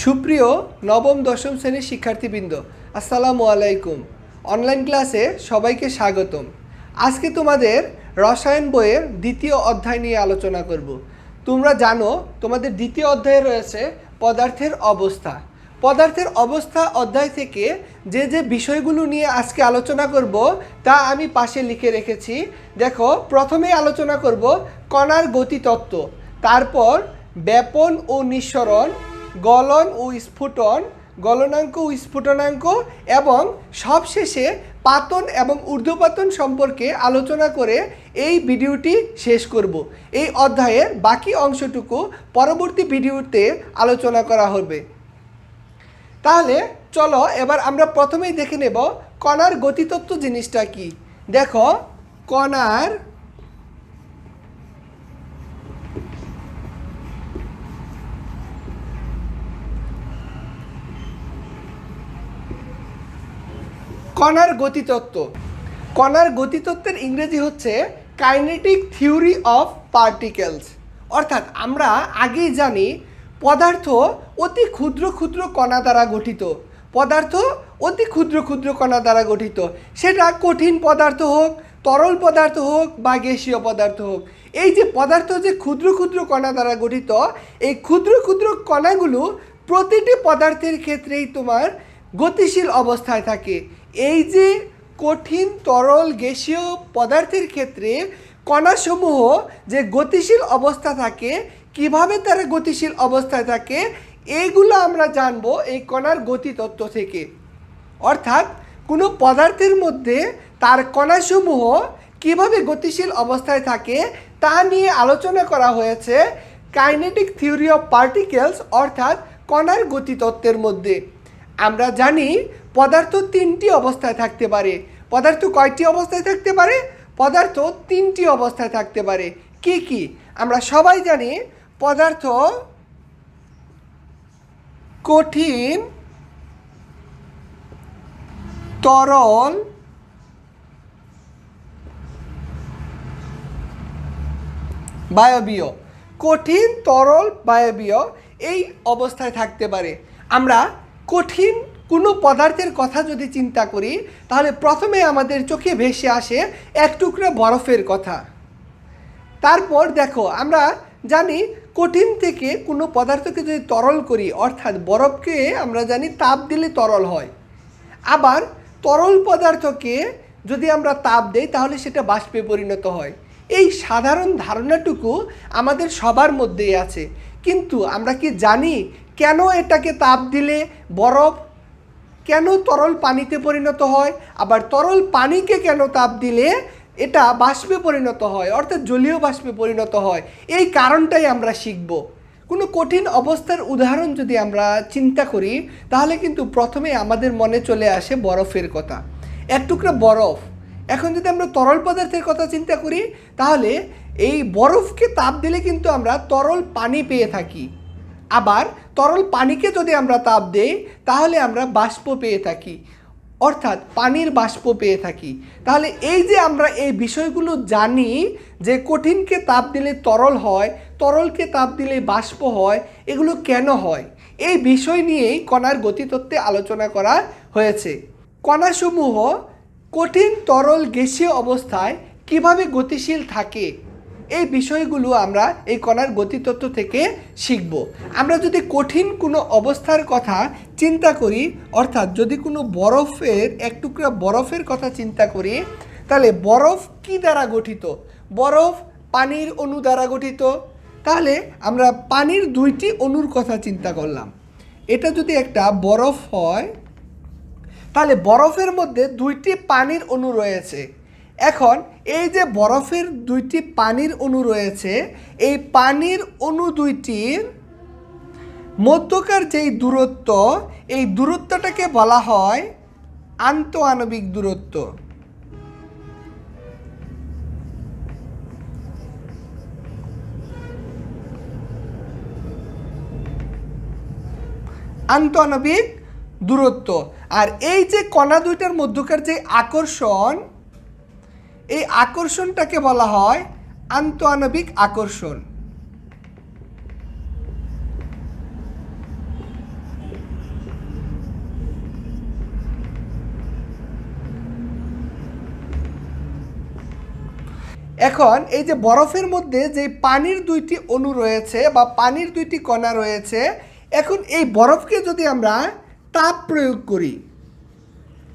সুপ্রিয় নবম দশম শ্রেণীর শিক্ষার্থীবৃন্দ, আসসালামু আলাইকুম। অনলাইন ক্লাসে সবাইকে স্বাগতম। আজকে তোমাদের রসায়ন বইয়ের দ্বিতীয় অধ্যায় নিয়ে আলোচনা করব। তোমরা জানো তোমাদের দ্বিতীয় অধ্যায়ে রয়েছে পদার্থের অবস্থা। পদার্থের অবস্থা অধ্যায় থেকে যে যে বিষয়গুলো নিয়ে আজকে আলোচনা করব তা আমি পাশে লিখে রেখেছি। দেখো, প্রথমেই আলোচনা করব কণার গতিতত্ত্ব, তারপর ব্যাপন ও নিঃসরণ, গলন ও স্ফুটন, গলনাঙ্ক ও স্ফুটনাঙ্ক এবং সবশেষে পাতন এবং ঊর্ধ্বপাতন সম্পর্কে আলোচনা করে এই ভিডিওটি শেষ করব। এই অধ্যায়ের বাকি অংশটুকু পরবর্তী ভিডিওতে আলোচনা করা হবে। তাহলে চলো এবার আমরা প্রথমেই দেখে নেব কণার গতিতত্ত্ব জিনিসটা কি। দেখো, কণার গতিতত্ত্ব। কণার গতিতত্ত্বের ইংরেজি হচ্ছে কাইনেটিক থিওরি অফ পার্টিকেলস। অর্থাৎ আমরা আগেই জানি পদার্থ অতি ক্ষুদ্র ক্ষুদ্র কণা দ্বারা গঠিত। পদার্থ অতি ক্ষুদ্র ক্ষুদ্র কণা দ্বারা গঠিত, সেটা কঠিন পদার্থ হোক, তরল পদার্থ হোক বা গ্যাসীয় পদার্থ হোক। এই যে পদার্থ যে ক্ষুদ্র ক্ষুদ্র কণা দ্বারা গঠিত, এই ক্ষুদ্র ক্ষুদ্র কণাগুলো প্রতিটি পদার্থের ক্ষেত্রেই তোমার গতিশীল অবস্থায় থাকে। এই যে কঠিন তরল গ্যাসীয় পদার্থের ক্ষেত্রে কণাসমূহ যে গতিশীল অবস্থা থাকে, কিভাবে তারা গতিশীল অবস্থায় থাকে, এইগুলো আমরা জানবো এই কণার গতিতত্ত্ব থেকে। অর্থাৎ কোনো পদার্থের মধ্যে তার কণাসমূহ কিভাবে গতিশীল অবস্থায় থাকে তা নিয়ে আলোচনা করা হয়েছে কাইনেটিক থিওরি অফ পার্টিকেলস অর্থাৎ কণার গতিতত্ত্বের মধ্যে। আমরা জানি পদার্থ তিনটি অবস্থায় থাকতে পারে। পদার্থ কয়টি অবস্থায় থাকতে পারে? পদার্থ তিনটি অবস্থায় থাকতে পারে। কি কি? আমরা সবাই জানি পদার্থ কঠিন, তরল, বায়বীয়। কঠিন, তরল, বায়বীয় এই অবস্থায় থাকতে পারে। আমরা কঠিন কোনো পদার্থের কথা যদি চিন্তা করি, তাহলে প্রথমে আমাদের চোখে ভেসে আসে এক টুকরা বরফের কথা। তারপর দেখো, আমরা জানি কঠিন থেকে কোনো পদার্থকে যদি তরল করি, অর্থাৎ বরফকে আমরা জানি তাপ দিলে তরল হয়। আবার তরল পদার্থকে যদি আমরা তাপ দেই তাহলে সেটা বাষ্পে পরিণত হয়। এই সাধারণ ধারণাটুকু আমাদের সবার মধ্যেই আছে। কিন্তু আমরা কি জানি কেন এটাকে তাপ দিলে বরফ, কেন তরল পানিতে পরিণত হয়, আবার তরল পানিকে কেন তাপ দিলে এটা বাষ্পে পরিণত হয়, অর্থাৎ জলীয় বাষ্পে পরিণত হয়? এই কারণটাই আমরা শিখব। কোনো কঠিন অবস্থার উদাহরণ যদি আমরা চিন্তা করি, তাহলে কিন্তু প্রথমে আমাদের মনে চলে আসে বরফের কথা। এক টুকরা বরফ। এখন যদি আমরা তরল পদার্থের কথা চিন্তা করি, তাহলে এই বরফকে তাপ দিলে কিন্তু আমরা তরল পানি পেয়ে থাকি। আবার তরল পানিকে যদি আমরা তাপ দেই তাহলে আমরা বাষ্প পেয়ে থাকি, অর্থাৎ পানির বাষ্প পেয়ে থাকি। তাহলে এই যে আমরা এই বিষয়গুলো জানি যে কঠিনকে তাপ দিলে তরল হয়, তরলকে তাপ দিলে বাষ্প হয়, এগুলো কেন হয়, এই বিষয় নিয়েই কণার গতিতত্ত্বে আলোচনা করা হয়েছে। কণাসমূহ কঠিন, তরল, গ্যাসীয় অবস্থায় কিভাবে গতিশীল থাকে, এই বিষয়গুলো আমরা এই কণার গতিতত্ত্ব থেকে শিখব। আমরা যদি কঠিন কোনো অবস্থার কথা চিন্তা করি, অর্থাৎ যদি কোনো বরফের এক টুকরা বরফের কথা চিন্তা করি, তাহলে বরফ কি দ্বারা গঠিত? বরফ পানির অণু দ্বারা গঠিত। তাহলে আমরা পানির দুইটি অণুর কথা চিন্তা করলাম। এটা যদি একটা বরফ হয়, তাহলে বরফের মধ্যে দুইটি পানির অণু রয়েছে। এখন এই যে বরফের দুইটি পানির অণু রয়েছে, এই পানির অণু দুইটির মধ্যকার যেই দূরত্ব, এই দূরত্বটাকে বলা হয় আন্তঃআণবিক দূরত্ব। আন্তঃআণবিক দূরত্ব। আর এই যে কণা দুইটার মধ্যকার যে আকর্ষণ, এই আকর্ষণটাকে বলা হয় আন্তঃআণবিক আকর্ষণ। এখন এই যে বরফের মধ্যে যে পানির দুইটি অণু রয়েছে বা পানির দুইটি কণা রয়েছে, এখন এই বরফকে যদি আমরা তাপ প্রয়োগ করি,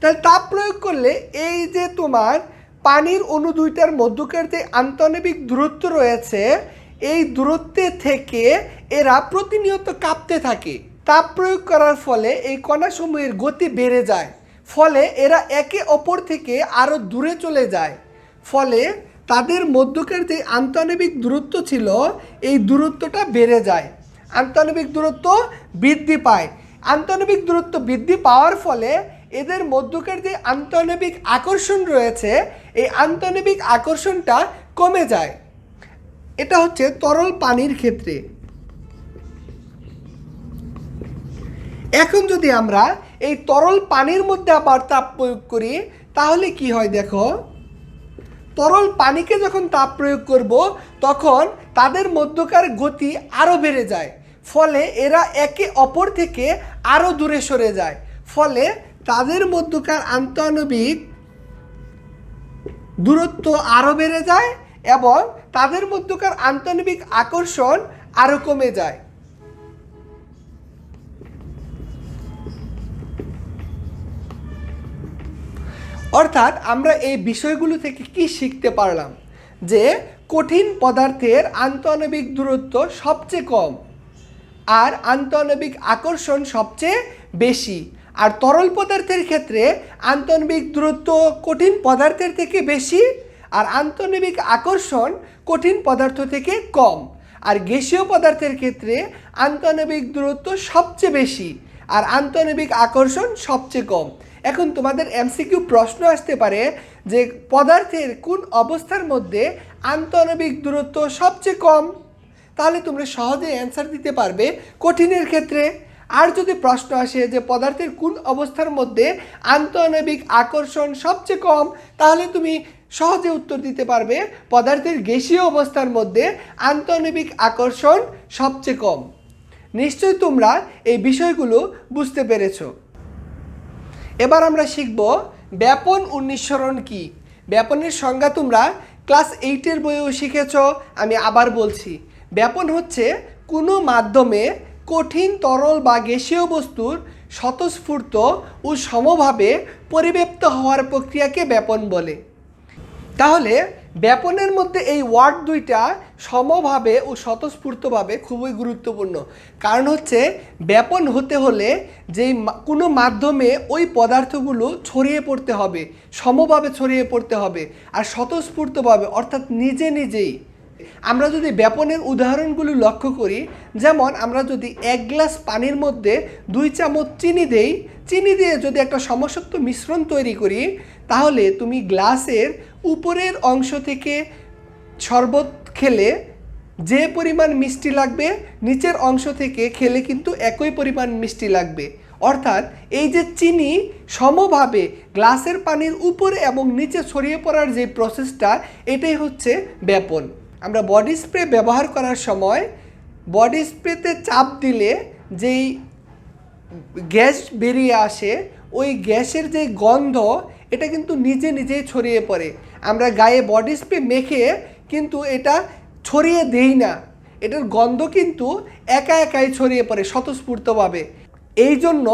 তাহলে তাপ প্রয়োগ করলে এই যে তোমার পানির অণু দুইটার মধ্যকার যে আন্তঃনবিক দূরত্ব রয়েছে, এই দূরত্বে থেকে এরা প্রতিনিয়ত কাঁপতে থাকে। তাপ প্রয়োগ করার ফলে এই কণাসমূহের গতি বেড়ে যায়, ফলে এরা একে অপর থেকে আরও দূরে চলে যায়, ফলে তাদের মধ্যকার যে আন্তঃনবিক দূরত্ব ছিল এই দূরত্বটা বেড়ে যায়, আন্তঃনবিক দূরত্ব বৃদ্ধি পায়। আন্তঃনবিক দূরত্ব বৃদ্ধি পাওয়ার ফলে এদের মধ্যকার যে আন্তঃনবিক আকর্ষণ রয়েছে এই আন্তঃনবিক আকর্ষণটা কমে যায়। এটা হচ্ছে তরল পানির ক্ষেত্রে। এখন যদি আমরা এই তরল পানির মধ্যে আবার তাপ প্রয়োগ করি তাহলে কি হয় দেখো, তরল পানিকে যখন তাপ প্রয়োগ করব তখন তাদের মধ্যকার গতি আরও বেড়ে যায়, ফলে এরা একে অপর থেকে আরও দূরে সরে যায়, ফলে তাদের মধ্যকার আন্তঃনবিক দূরত্ব আরও বেড়ে যায় এবং তাদের মধ্যকার আন্তঃনবিক আকর্ষণ আরও কমে যায়। অর্থাৎ আমরা এই বিষয়গুলো থেকে কি শিখতে পারলাম, যে কঠিন পদার্থের আন্তঃনবিক দূরত্ব সবচেয়ে কম আর আন্তঃনবিক আকর্ষণ সবচেয়ে বেশি, আর তরল পদার্থের ক্ষেত্রে আন্তঃনবিক দূরত্ব কঠিন পদার্থের থেকে বেশি আর আন্তঃনবিক আকর্ষণ কঠিন পদার্থ থেকে কম, আর গ্যাসীয় পদার্থের ক্ষেত্রে আন্তঃনবিক দূরত্ব সবচেয়ে বেশি আর আন্তঃনবিক আকর্ষণ সবচেয়ে কম। এখন তোমাদের এমসিকিউ প্রশ্ন আসতে পারে যে পদার্থের কোন অবস্থার মধ্যে আন্তঃনবিক দূরত্ব সবচেয়ে কম, তাহলে তোমরা সহজে অ্যান্সার দিতে পারবে কঠিনের ক্ষেত্রে। আর যদি প্রশ্ন আসে যে পদার্থের কোন অবস্থার মধ্যে আন্তঃনবিক আকর্ষণ সবচেয়ে কম, তাহলে তুমি সহজে উত্তর দিতে পারবে পদার্থের গ্যাসীয় অবস্থার মধ্যে আন্তঃনবিক আকর্ষণ সবচেয়ে কম। নিশ্চয়ই তোমরা এই বিষয়গুলো বুঝতে পেরেছো। এবার আমরা শিখব ব্যাপন ও নিঃসরণ কি। ব্যাপনের সংজ্ঞা তোমরা ক্লাস 8-এর বইয়েও শিখেছ, আমি আবার বলছি। ব্যাপন হচ্ছে কোনো মাধ্যমে কঠিন তরল বা গ্যাসীয় বস্তুর স্বতঃস্ফূর্ত ও সমভাবে পরিব্যাপ্ত হওয়ার প্রক্রিয়াকে ব্যাপন বলে। তাহলে ব্যাপনের মধ্যে এই ওয়ার্ড দুইটা সমভাবে ও স্বতঃস্ফূর্তভাবে খুবই গুরুত্বপূর্ণ। কারণ হচ্ছে ব্যাপন হতে হলে যেই কোনো মাধ্যমে ওই পদার্থগুলো ছড়িয়ে পড়তে হবে, সমভাবে ছড়িয়ে পড়তে হবে, আর স্বতঃস্ফূর্তভাবে অর্থাৎ নিজে নিজেই। আমরা যদি ব্যাপনের উদাহরণগুলো লক্ষ্য করি, যেমন আমরা যদি 1 গ্লাস পানির মধ্যে 2 চামচ চিনি দেই, চিনি দিয়ে যদি একটা সমশক্ত মিশ্রণ তৈরি করি, তাহলে তুমি গ্লাসের উপরের অংশ থেকে শরবত খেলে যে পরিমাণ মিষ্টি লাগবে নিচের অংশ থেকে খেলে কিন্তু একই পরিমাণ মিষ্টি লাগবে। অর্থাৎ এই যে চিনি সমভাবে গ্লাসের পানির উপরে এবং নিচে ছড়িয়ে পড়ার যে প্রসেসটা, এটাই হচ্ছে ব্যাপন। আমরা বডি স্প্রে ব্যবহার করার সময় বডি স্প্রেতে চাপ দিলে যেই গ্যাস বেরিয়ে আসে, ওই গ্যাসের যে গন্ধ এটা কিন্তু নিজে নিজেই ছড়িয়ে পড়ে। আমরা গায়ে বডি স্প্রে মেখে কিন্তু এটা ছড়িয়ে দেই না, এটার গন্ধ কিন্তু একা একাই ছড়িয়ে পড়ে স্বতঃস্ফূর্তভাবে। এই জন্য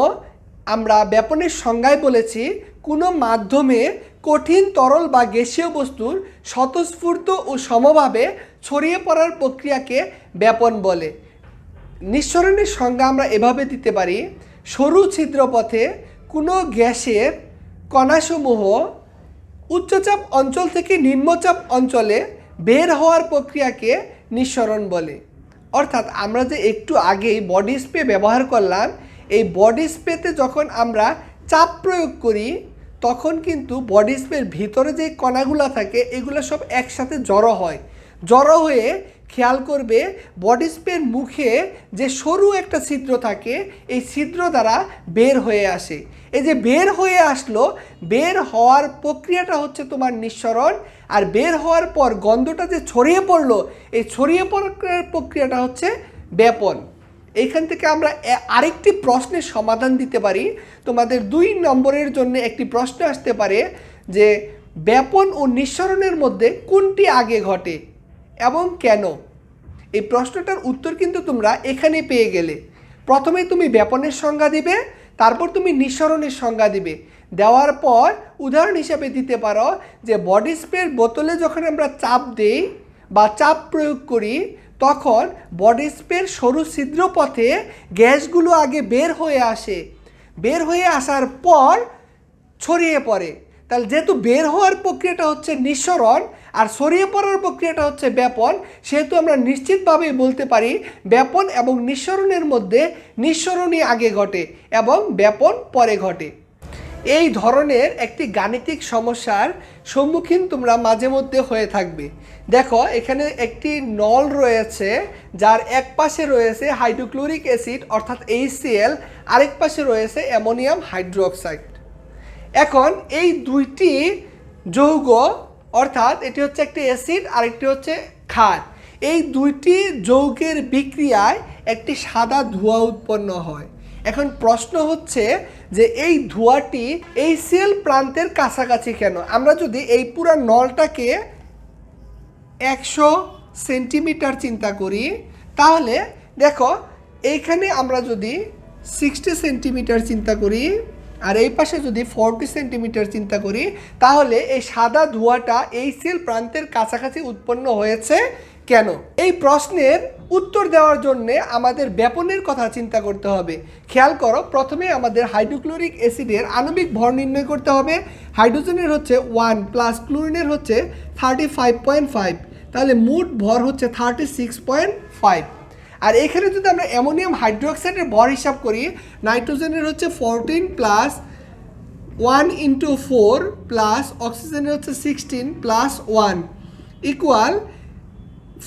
আমরা ব্যাপনের সংজ্ঞায় বলেছি কোনো মাধ্যমে কঠিন তরল বা গ্যাসীয় বস্তুর স্বতঃস্ফূর্ত ও সমভাবে ছড়িয়ে পড়ার প্রক্রিয়াকে ব্যাপন বলে। নিঃসরণের সংজ্ঞা আমরা এভাবে দিতে পারি, সরু ছিদ্রপথে কোনো গ্যাসের কণাসমূহ উচ্চচাপ অঞ্চল থেকে নিম্নচাপ অঞ্চলে বের হওয়ার প্রক্রিয়াকে নিঃসরণ বলে। অর্থাৎ আমরা যে একটু আগেই বডি স্প্রে ব্যবহার করলাম, এই বডি স্প্রেতে যখন আমরা চাপ প্রয়োগ করি তখন কিন্তু বডি স্প্রের ভিতরে যে কণাগুলো থাকে এগুলো সব একসাথে জড়ো হয়। জড়ো হয়ে খেয়াল করবে বডি স্প্রের মুখে যে সরু একটা ছিদ্র থাকে, এই ছিদ্র দ্বারা বের হয়ে আসে। এই যে বের হয়ে আসলো, বের হওয়ার প্রক্রিয়াটা হচ্ছে তোমার নিঃসরণ। আর বের হওয়ার পর গন্ধটা যে ছড়িয়ে পড়লো, এই ছড়িয়ে পড়ার প্রক্রিয়াটা হচ্ছে ব্যাপন। এইখান থেকে আমরা আরেকটি প্রশ্নের সমাধান দিতে পারি। তোমাদের 2 নম্বরের জন্য একটি প্রশ্ন আসতে পারে যে ব্যাপন ও নিঃসরণের মধ্যে কোনটি আগে ঘটে এবং কেন? এই প্রশ্নটার উত্তর কিন্তু তোমরা এখানে পেয়ে গেলে। প্রথমে তুমি ব্যাপনের সংজ্ঞা দিবে, তারপর তুমি নিঃসরণের সংজ্ঞা দিবে। দেওয়ার পর উদাহরণ হিসাবে দিতে পারো যে বডি স্প্রের বোতলে যখন আমরা চাপ দেই বা চাপ প্রয়োগ করি, তখন বডি স্প্রের সরু ছিদ্র পথে গ্যাসগুলো আগে বের হয়ে আসে, বের হয়ে আসার পর ছড়িয়ে পড়ে। তাহলে যেহেতু বের হওয়ার প্রক্রিয়াটা হচ্ছে নিঃসরণ আর ছড়িয়ে পড়ার প্রক্রিয়াটা হচ্ছে ব্যাপন, সেহেতু আমরা নিশ্চিতভাবেই বলতে পারি ব্যাপন এবং নিঃসরণের মধ্যে নিঃসরণই আগে ঘটে এবং ব্যাপন পরে ঘটে। এই ধরনের একটি গাণিতিক সমস্যার সম্মুখীন তোমরা মাঝে মধ্যে হয়ে থাকবে। দেখো এখানে একটি নল রয়েছে, যার এক পাশে রয়েছে হাইড্রোক্লোরিক অ্যাসিড অর্থাৎ HCl, আরেক পাশে রয়েছে অ্যামোনিয়াম হাইড্রোক্সাইড। এখন এই দুইটি যৌগ অর্থাৎ এটি হচ্ছে একটি অ্যাসিড আর একটি হচ্ছে ক্ষার, এই দুইটি যৌগের বিক্রিয়ায় একটি সাদা ধোঁয়া উৎপন্ন হয়। এখন প্রশ্ন হচ্ছে যে এই ধোঁয়াটি HCl প্রান্তের কাছাকাছি কেন? আমরা যদি এই পুরো নলটাকে 100 সেন্টিমিটার চিন্তা করি, তাহলে দেখো এইখানে আমরা যদি 60 সেন্টিমিটার চিন্তা করি আর এই পাশে যদি 40 সেন্টিমিটার চিন্তা করি, তাহলে এই সাদা ধোঁয়াটা HCl প্রান্তের কাছাকাছি উৎপন্ন হয়েছে কেন? এই প্রশ্নের উত্তর দেওয়ার জন্য আমাদের ব্যাপনের কথা চিন্তা করতে হবে। খেয়াল করো, প্রথমে আমাদের হাইড্রোক্লোরিক অ্যাসিডের আণবিক ভর নির্ণয় করতে হবে। হাইড্রোজেনের হচ্ছে 1 প্লাস ক্লোরিনের হচ্ছে 35.5, তাহলে মোট ভর হচ্ছে 36.5। আর এখানে যদি আমরা অ্যামোনিয়াম হাইড্রোক্সাইডের ভর হিসাব করি, নাইট্রোজেনের হচ্ছে 14 প্লাস 1 ইন্টু 4 প্লাস অক্সিজেনের হচ্ছে 16 plus 1 equal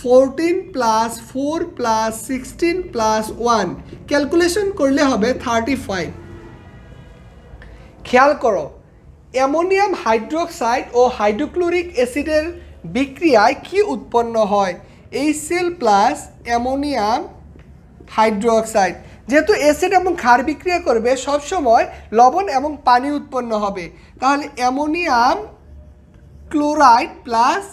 14 plus 4 plus 16 plus 1, calculation করলে হবে 35। খেয়াল করো, অ্যামোনিয়াম হাইড্রোক্সাইড ও হাইড্রোক্লোরিক অ্যাসিডের বিক্রিয়ায় কি উৎপন্ন হয়? HCl plus ammonium hydroxide. যেহেতু অ্যাসিড এবং ক্ষার বিক্রিয়া করবে, সবসময় লবণ এবং পানি উৎপন্ন হবে, তাহলে অ্যামোনিয়াম ক্লোরাইড প্লাস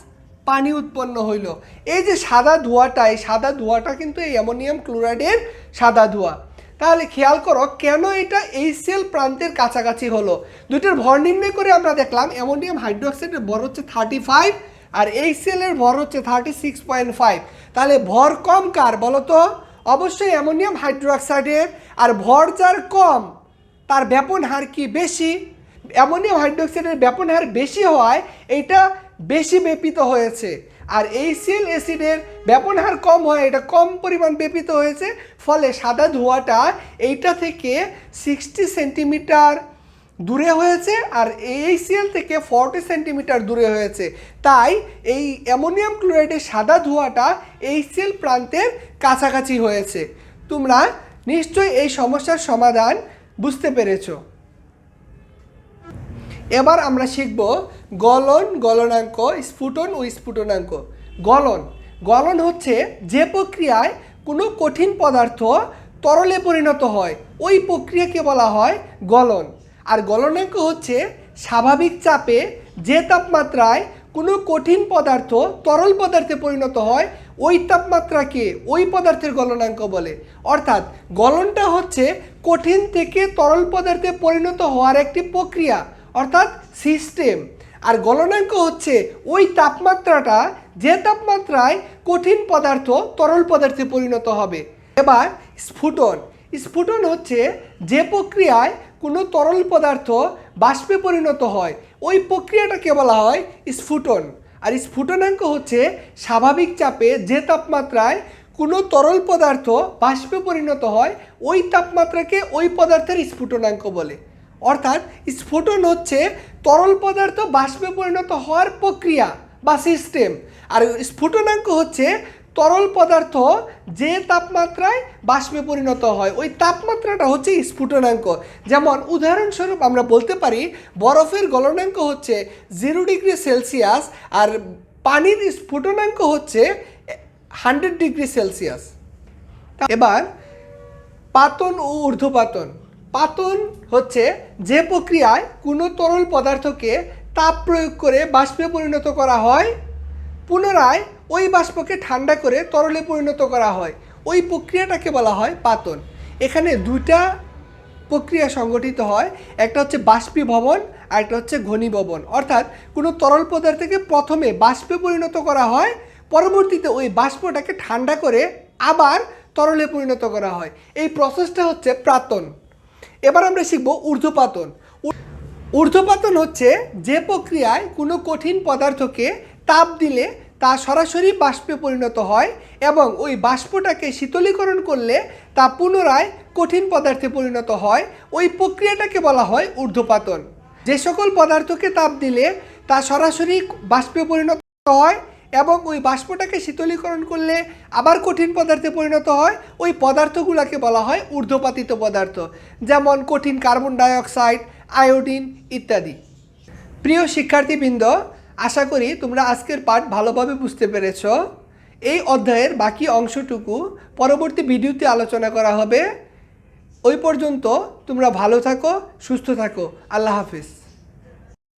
পানি উৎপন্ন হইল। এই যে সাদা ধোঁয়াটা, এই সাদা ধোঁয়াটা কিন্তু এই অ্যামোনিয়াম ক্লোরাইডের সাদা ধোঁয়া। তাহলে খেয়াল করো কেন এটা HCl প্রান্তের কাছাকাছি হলো। দুইটার ভর নির্ণয় করে আমরা দেখলাম অ্যামোনিয়াম হাইড্রোক্সাইডের ভর হচ্ছে 35 আর HCl এর ভর হচ্ছে 36.5। তাহলে ভর কম কার বলো তো? অবশ্যই অ্যামোনিয়াম হাইড্রোক্সাইডের। আর ভর যার কম তার ব্যাপন হার কি বেশি? অ্যামোনিয়াম হাইড্রোক্সাইডের ব্যাপন হার বেশি হওয়ায় এইটা বেশি ব্যাপিত হয়েছে, আর HCl অ্যাসিডের ব্যাপন হার কম হয়, এটা কম পরিমাণ ব্যাপিত হয়েছে। ফলে সাদা ধোঁয়াটা এইটা থেকে 60 সেন্টিমিটার দূরে হয়েছে আর HCl থেকে 40 সেন্টিমিটার দূরে হয়েছে। তাই এই অ্যামোনিয়াম ক্লোরাইডের সাদা ধোঁয়াটা HCl প্রান্তের কাছাকাছি হয়েছে। তোমরা নিশ্চয়ই এই সমস্যার সমাধান বুঝতে পেরেছো। এবার আমরা শিখব গলন, গলনাঙ্ক, স্ফুটন ও স্ফুটনাঙ্ক। গলন হচ্ছে যে প্রক্রিয়ায় কোনো কঠিন পদার্থ তরলে পরিণত হয়, ওই প্রক্রিয়াকে বলা হয় গলন। আর গলনাঙ্ক হচ্ছে স্বাভাবিক চাপে যে তাপমাত্রায় কোনো কঠিন পদার্থ তরল পদার্থে পরিণত হয়, ওই তাপমাত্রাকে ওই পদার্থের গলনাঙ্ক বলে। অর্থাৎ গলনটা হচ্ছে কঠিন থেকে তরল পদার্থে পরিণত হওয়ার একটি প্রক্রিয়া অর্থাৎ সিস্টেম। আর গলনাঙ্ক হচ্ছে ওই তাপমাত্রাটা যে তাপমাত্রায় কঠিন পদার্থ তরল পদার্থে পরিণত হবে। এবার স্ফুটন হচ্ছে যে প্রক্রিয়ায় কোনো তরল পদার্থ বাষ্পে পরিণত হয়, ওই প্রক্রিয়াটাকে বলা হয় স্ফুটন। আর স্ফুটনাঙ্ক হচ্ছে স্বাভাবিক চাপে যে তাপমাত্রায় কোনো তরল পদার্থ বাষ্পে পরিণত হয়, ওই তাপমাত্রাকে ওই পদার্থের স্ফুটনাঙ্ক বলে। অর্থাৎ স্ফুটন হচ্ছে তরল পদার্থ বাষ্পে পরিণত হওয়ার প্রক্রিয়া বা সিস্টেম, আর স্ফুটনাঙ্ক হচ্ছে তরল পদার্থ যে তাপমাত্রায় বাষ্পে পরিণত হয়, ওই তাপমাত্রাটা হচ্ছে স্ফুটনাঙ্ক। যেমন উদাহরণস্বরূপ আমরা বলতে পারি বরফের গলনাঙ্ক হচ্ছে 0 ডিগ্রি সেলসিয়াস আর পানির স্ফুটনাঙ্ক হচ্ছে 100 ডিগ্রি সেলসিয়াস। এবার পাতন ও ঊর্ধ্বপাতন। পাতন হচ্ছে যে প্রক্রিয়ায় কোনো তরল পদার্থকে তাপ প্রয়োগ করে বাষ্পে পরিণত করা হয়, পুনরায় ওই বাষ্পকে ঠান্ডা করে তরলে পরিণত করা হয়, ওই প্রক্রিয়াটাকে বলা হয় পাতন। এখানে দুইটা প্রক্রিয়া সংগঠিত হয়, একটা হচ্ছে বাষ্পীভবন আর একটা হচ্ছে ঘনীভবন। অর্থাৎ কোনো তরল পদার্থকে প্রথমে বাষ্পে পরিণত করা হয়, পরবর্তীতে ওই বাষ্পটাকে ঠান্ডা করে আবার তরলে পরিণত করা হয়। এই প্রসেসটা হচ্ছে প্রাতন। এবার আমরা শিখব ঊর্ধ্বপাতন। ঊর্ধ্বপাতন হচ্ছে যে প্রক্রিয়ায় কোনো কঠিন পদার্থকে তাপ দিলে তা সরাসরি বাষ্পে পরিণত হয় এবং ওই বাষ্পটাকে শীতলীকরণ করলে তা পুনরায় কঠিন পদার্থে পরিণত হয়, ওই প্রক্রিয়াটাকে বলা হয় ঊর্ধ্বপাতন। যে সকল পদার্থকে তাপ দিলে তা সরাসরি বাষ্পে পরিণত হয় এবং ওই বাষ্পটাকে শীতলীকরণ করলে আবার কঠিন পদার্থে পরিণত হয়, ওই পদার্থগুলোকে বলা হয় ঊর্ধ্বপাতিত পদার্থ, যেমন কঠিন কার্বন ডাইঅক্সাইড, আয়োডিন ইত্যাদি। প্রিয় শিক্ষার্থীবৃন্দ, আশা করি তোমরা আজকের পাঠ ভালোভাবে বুঝতে পেরেছ। এই অধ্যায়ের বাকি অংশটুকু পরবর্তী ভিডিওতে আলোচনা করা হবে। ওই পর্যন্ত তোমরা ভালো থাকো, সুস্থ থাকো। আল্লাহ হাফিজ।